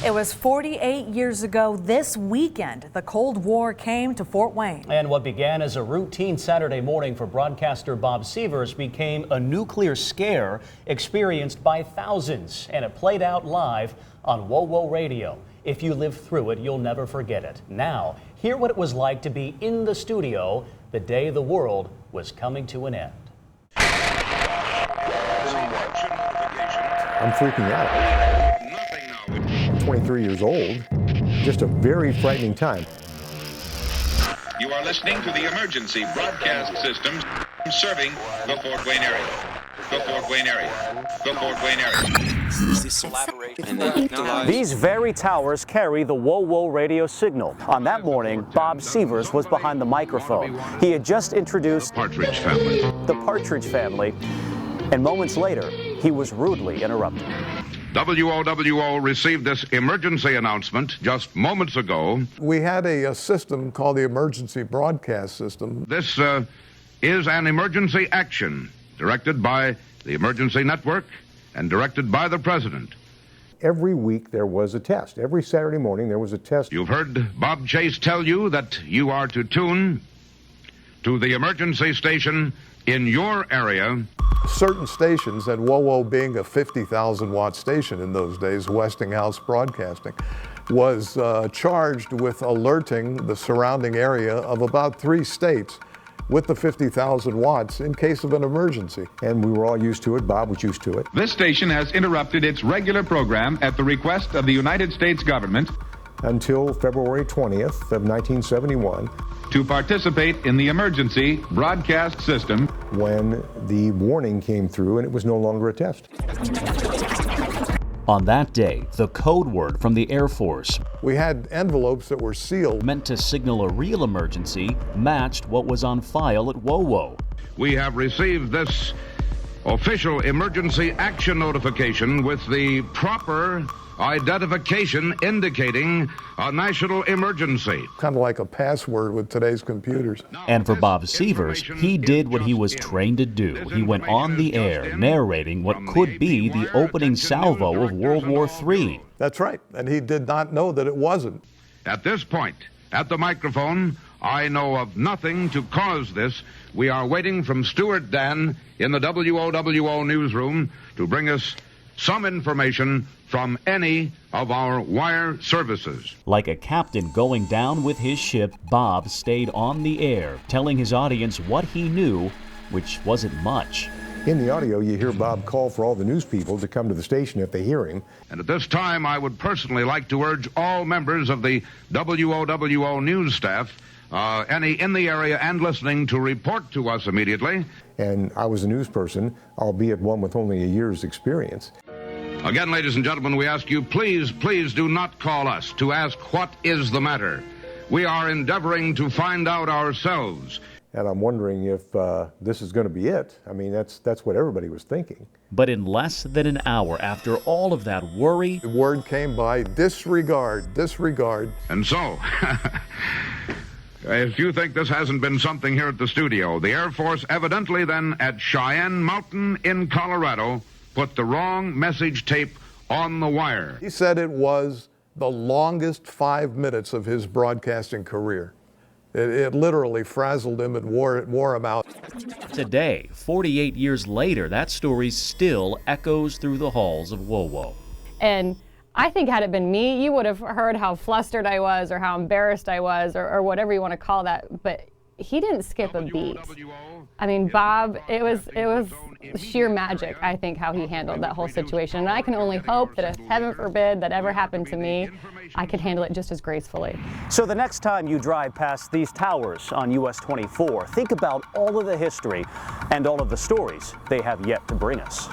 It was 48 years ago this weekend the Cold War came to Fort Wayne. And what began as a routine Saturday morning for broadcaster Bob Sievers became a nuclear scare experienced by thousands. And it played out live on WOWO Radio. If you live through it, you'll never forget it. Now, hear what it was like to be in the studio the day the world was coming to an end. I'm freaking out. I'm 23 years old. Just a very frightening time. You are listening to the emergency broadcast systems serving the Fort Wayne area. The Fort Wayne area. The Fort Wayne area. These very towers carry the WOWO radio signal. On that morning, Bob Sievers was behind the microphone. He had just introduced the Partridge Family, and moments later, he was rudely interrupted. WOWO received this emergency announcement just moments ago. We had a system called the emergency broadcast system. This is an emergency action directed by the emergency network and directed by the president. Every week there was a test. Every Saturday morning there was a test. You've heard Bob Chase tell you that you are to tune to the emergency station in your area. Certain stations, and WOWO being a 50,000 watt station in those days, Westinghouse Broadcasting, was charged with alerting the surrounding area of about 3 states with the 50,000 watts in case of an emergency. And we were all used to it. Bob was used to it. This station has interrupted its regular program at the request of the United States government until February 20th of 1971. To participate in the emergency broadcast system when the warning came through and it was no longer a test. On that day, the code word from the Air Force, we had envelopes that were sealed, meant to signal a real emergency, matched what was on file at WOWO. We have received this official emergency action notification with the proper identification indicating a national emergency. Kind of like a password with today's computers. And for Bob Sievers, he did what he was trained to do. He went on the air narrating what could be the opening salvo of World War III. That's right, and he did not know that it wasn't. At this point, at the microphone, I know of nothing to cause this. We are waiting from Stuart Dan in the WOWO newsroom to bring us some information from any of our wire services. Like a captain going down with his ship, Bob stayed on the air, telling his audience what he knew, which wasn't much. In the audio, you hear Bob call for all the news people to come to the station if they hear him. And at this time, I would personally like to urge all members of the WOWO news staff, any in the area and listening, to report to us immediately. And I was a news person, albeit one with only a year's experience. Again, ladies and gentlemen, we ask you, please do not call us to ask what is the matter. We are endeavoring to find out ourselves. And I'm wondering if this is going to be it. I mean, that's what everybody was thinking. But in less than an hour after all of that worry, the word came by, disregard, disregard. And so, if you think this hasn't been something here at the studio, the Air Force evidently then at Cheyenne Mountain in Colorado put the wrong message tape on the wire. He said it was the longest 5 minutes of his broadcasting career. It literally frazzled him and wore him out. Today, 48 years later, that story still echoes through the halls of WOWO. And I think had it been me, you would have heard how flustered I was or how embarrassed I was or whatever you want to call that. But he didn't skip a beat. I mean, Bob, it was sheer magic, I think, how he handled that whole situation. And I can only hope that if, heaven forbid, that ever happened to me, I could handle it just as gracefully. So the next time you drive past these towers on US 24, think about all of the history and all of the stories they have yet to bring us.